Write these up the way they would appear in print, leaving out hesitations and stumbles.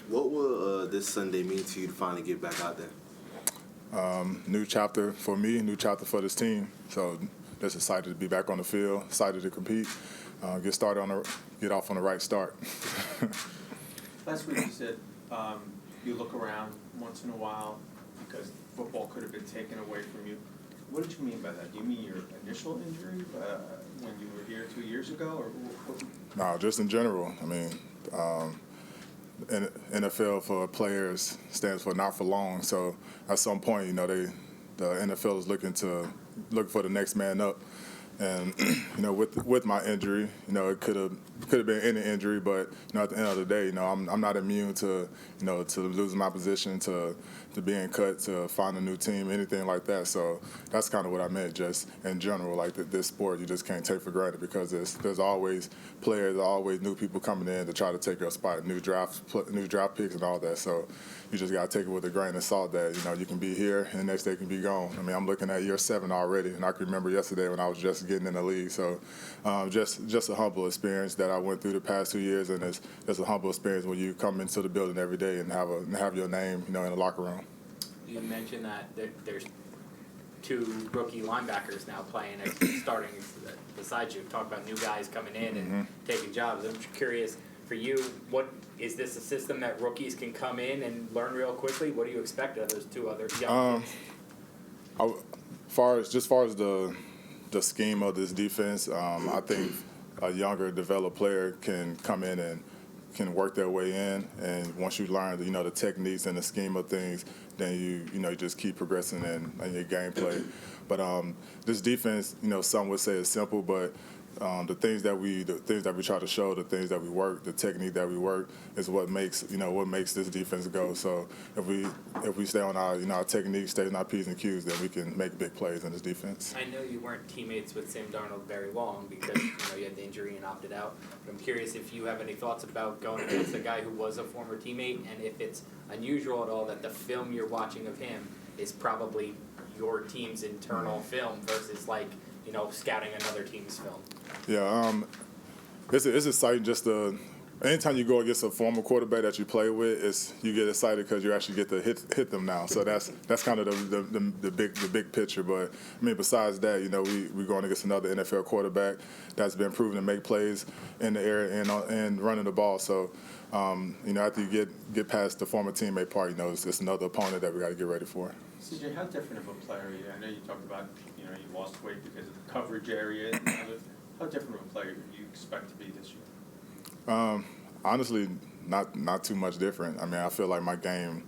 What will this Sunday mean to you to finally get back out there? New chapter for me, new chapter for this team. So just excited to be back on the field, excited to compete, get off on the right start. Last week you said you look around once in a while because football could have been taken away from you. What did you mean by that? Do you mean your initial injury when you were here 2 years ago, or what? No, just in general. I mean, NFL for players stands for not for long. So at some point, the NFL is looking for the next man up. And with my injury, it could have been any injury, but at the end of the day, I'm not immune to to losing my position, to being cut, to find a new team, anything like that. So that's kind of what I meant, just in general, like this sport you just can't take for granted because there's always players, always new people coming in to try to take your spot, new draft picks and all that. So you just got to take it with a grain of salt that you can be here and the next day can be gone. I mean, I'm looking at year 7 already, and I can remember yesterday when I was just getting in the league. So just a humble experience that I went through the past 2 years, and it's a humble experience when you come into the building every day and have your name in the locker room. You mentioned that there's 2 rookie linebackers now playing starting beside you. Talk about new guys coming in and taking jobs. I'm curious, for you, what is this a system that rookies can come in and learn real quickly? What do you expect of those 2 other young kids? As far as the scheme of this defense, I think a younger developed player can come in and can work their way in, and once you learn the techniques and the scheme of things, then you just keep progressing in your gameplay. But this defense, some would say it's simple, but the things that we try to show, the things that we work, the technique that we work is what makes this defense go. So if we stay on our technique, stay on our P's and Q's, then we can make big plays in this defense. I know you weren't teammates with Sam Darnold very long because you had the injury and opted out. But I'm curious if you have any thoughts about going against a guy who was a former teammate, and if it's unusual at all that the film you're watching of him is probably your team's internal film versus scouting another team's film. Yeah, it's exciting just anytime you go against a former quarterback that you play with, you get excited because you actually get to hit them now. So that's kind of the big picture. But I mean, besides that, we're going against another NFL quarterback that's been proven to make plays in the air and running the ball. So after you get past the former teammate part, it's another opponent that we got to get ready for. CJ, how different of a player are you? I know you talked about you lost weight because of the coverage area. How different of a player do you expect to be this year? Honestly, not too much different. I mean, I feel like my game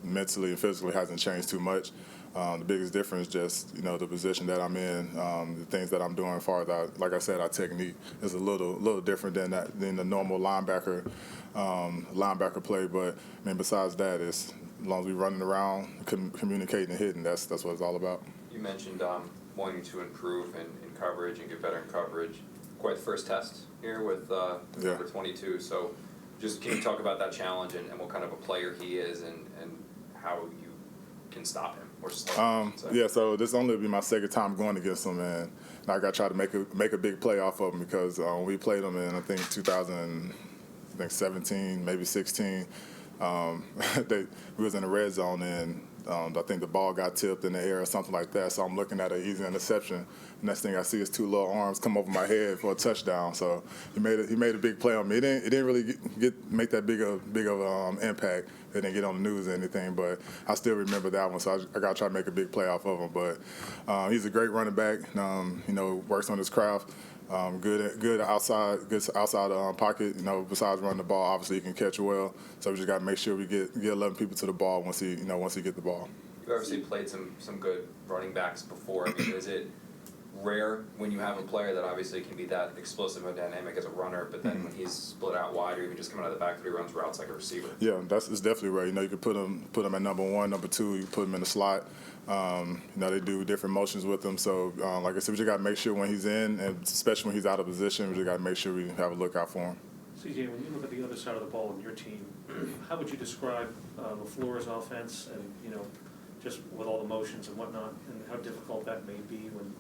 mentally and physically hasn't changed too much. The biggest difference is just the position that I'm in, the things that I'm doing as far as like I said, our technique is a little different than the normal linebacker play. But I mean, besides that, it's as long as we're running around, communicating and hitting, that's what it's all about. You mentioned wanting to improve in coverage and get better in coverage. Quite the first test here with number 22. So just can you talk about that challenge and what kind of a player he is and how you can stop him or slow him? Yeah, so this only be my second time going against him, and I got to try to make a big play off of him because we played him in, I think, 2017, maybe 16. We was in the red zone, and I think the ball got tipped in the air or something like that. So I'm looking at an easy interception. Next thing I see is 2 little arms come over my head for a touchdown. So he made a big play on me. It didn't really make that big of impact. It didn't get on the news or anything, but I still remember that one. So I got to try to make a big play off of him. But he's a great running back. Works on his craft. Good outside pocket. Besides running the ball, obviously he can catch well. So we just got to make sure we get 11 people to the ball once he get the ball. You've obviously played some good running backs before. I mean, is it rare when you have a player that obviously can be that explosive and dynamic as a runner, but then when he's split out wide or even just coming out of the backfield, he runs routes like a receiver? Yeah, it's definitely rare. You can put him at number 1, number 2. You put him in the slot. They do different motions with him. So, like I said, we just got to make sure when he's in, and especially when he's out of position, we just got to make sure we have a lookout for him. CJ, when you look at the other side of the ball in your team, how would you describe LaFleur's offense and, just with all the motions and whatnot, and how difficult that may be when,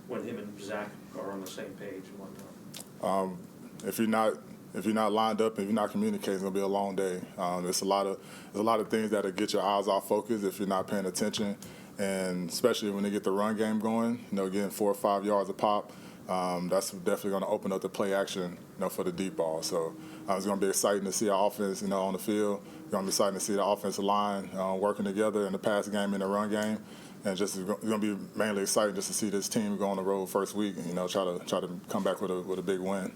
when him and Zach are on the same page and whatnot? If you're not if you're not lined up and if you're not communicating, it's gonna be a long day. There's a lot of things that'll get your eyes off focus if you're not paying attention, and especially when they get the run game going, getting 4 or 5 yards a pop. That's definitely going to open up the play action, for the deep ball. So it's going to be exciting to see our offense, on the field. It's going to be exciting to see the offensive line working together in the pass game and the run game, and just it's going to be mainly exciting just to see this team go on the road first week and try to come back with a big win.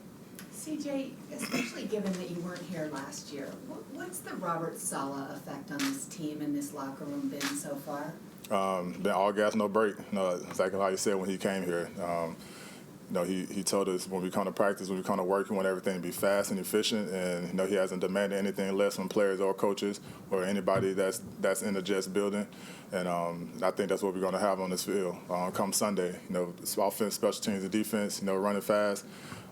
CJ, especially given that you weren't here last year, what's the Robert Saleh effect on this team and this locker room been so far? Been all gas, no break. Exactly how you said when he came here. He told us when we come to practice, when we come to work, we want everything to be fast and efficient, and he hasn't demanded anything less from players or coaches or anybody that's in the Jets building. And I think that's what we're going to have on this field come Sunday. It's offense, special teams, and defense. Running fast,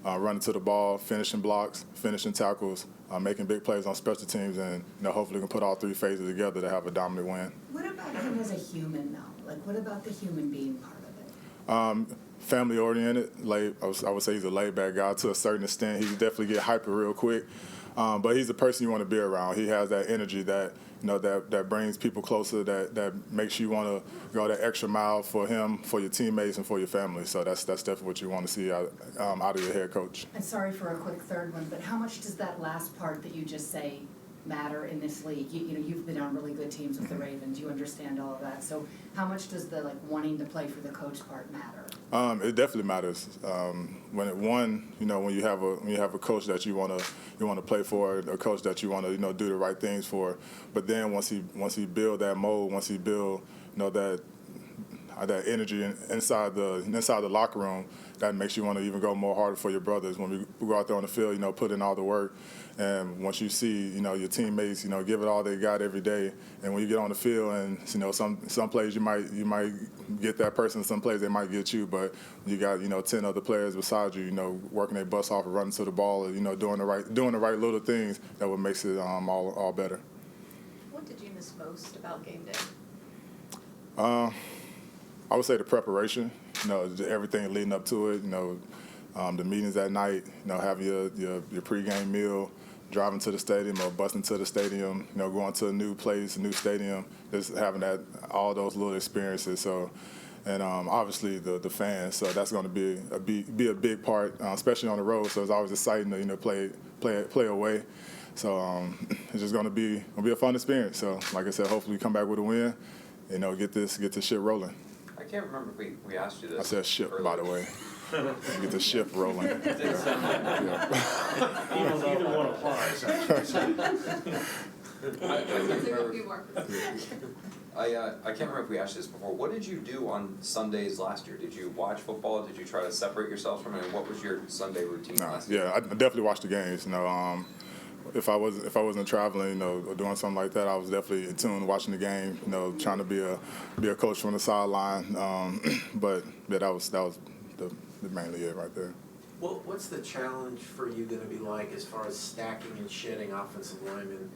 running to the ball, finishing blocks, finishing tackles, making big plays on special teams, and hopefully we can put all 3 phases together to have a dominant win. What about him as a human, though? Like, what about the human being part of it? Family oriented. I would say he's a laid back guy to a certain extent. He can definitely get hyper real quick, but he's a person you want to be around. He has that energy that that brings people closer. That makes you want to go that extra mile for him, for your teammates, and for your family. So that's definitely what you want to see out of your head coach. And sorry for a quick third one, but how much does that last part that you just say matter in this league? You've been on really good teams with the Ravens. You understand all of that. So how much does the wanting to play for the coach part matter? It definitely matters. When you have a coach that you want to play for, a coach that you want to do the right things for. But then once he build that mold, once he build that energy inside the locker room, that makes you want to even go more harder for your brothers. When we go out there on the field, put in all the work, and once you see your teammates give it all they got every day, and when you get on the field and some plays you might get that person, some plays they might get you, but you got 10 other players beside you working their butts off and running to the ball, or doing the right little things, that what makes it all better. What did you miss most about game day? I would say the preparation, everything leading up to it, the meetings at night, having your pregame meal, driving to the stadium or busing to the stadium, going to a new place, a new stadium, just having all those little experiences. So, and obviously the fans. So that's going to be a big part, especially on the road. So it's always exciting to play away. So it's just going to be a fun experience. So like I said, hopefully we come back with a win, get this shit rolling. I can't remember if we asked you this. I said ship, earlier. by the way. Get the ship rolling. Either one applies, actually. I can't remember if we asked this before. What did you do on Sundays last year? Did you watch football? Did you try to separate yourself from it? What was your Sunday routine last year? Yeah, I definitely watched the games. If I wasn't traveling, or doing something like that, I was definitely in tune watching the game. Trying to be a coach from the sideline. But yeah, that was mainly it right there. Well, what's the challenge for you going to be like as far as stacking and shedding offensive linemen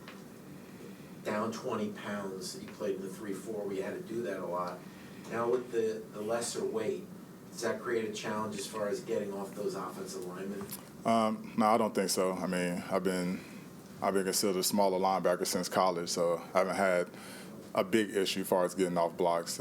down 20 pounds? You played in the 3-4, we had to do that a lot. Now with the lesser weight, does that create a challenge as far as getting off those offensive linemen? No, I don't think so. I mean, I've been considered a smaller linebacker since college, so I haven't had a big issue as far as getting off blocks.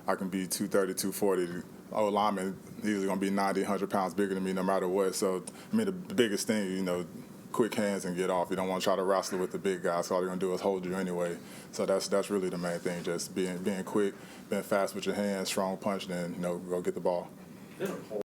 I can be 230, 240. Old lineman, he's going to be 90, 100 pounds bigger than me no matter what. So, the biggest thing, quick hands and get off. You don't want to try to wrestle with the big guy, so all they're going to do is hold you anyway. So that's really the main thing, just being quick, being fast with your hands, strong punch, and, go get the ball. They don't hold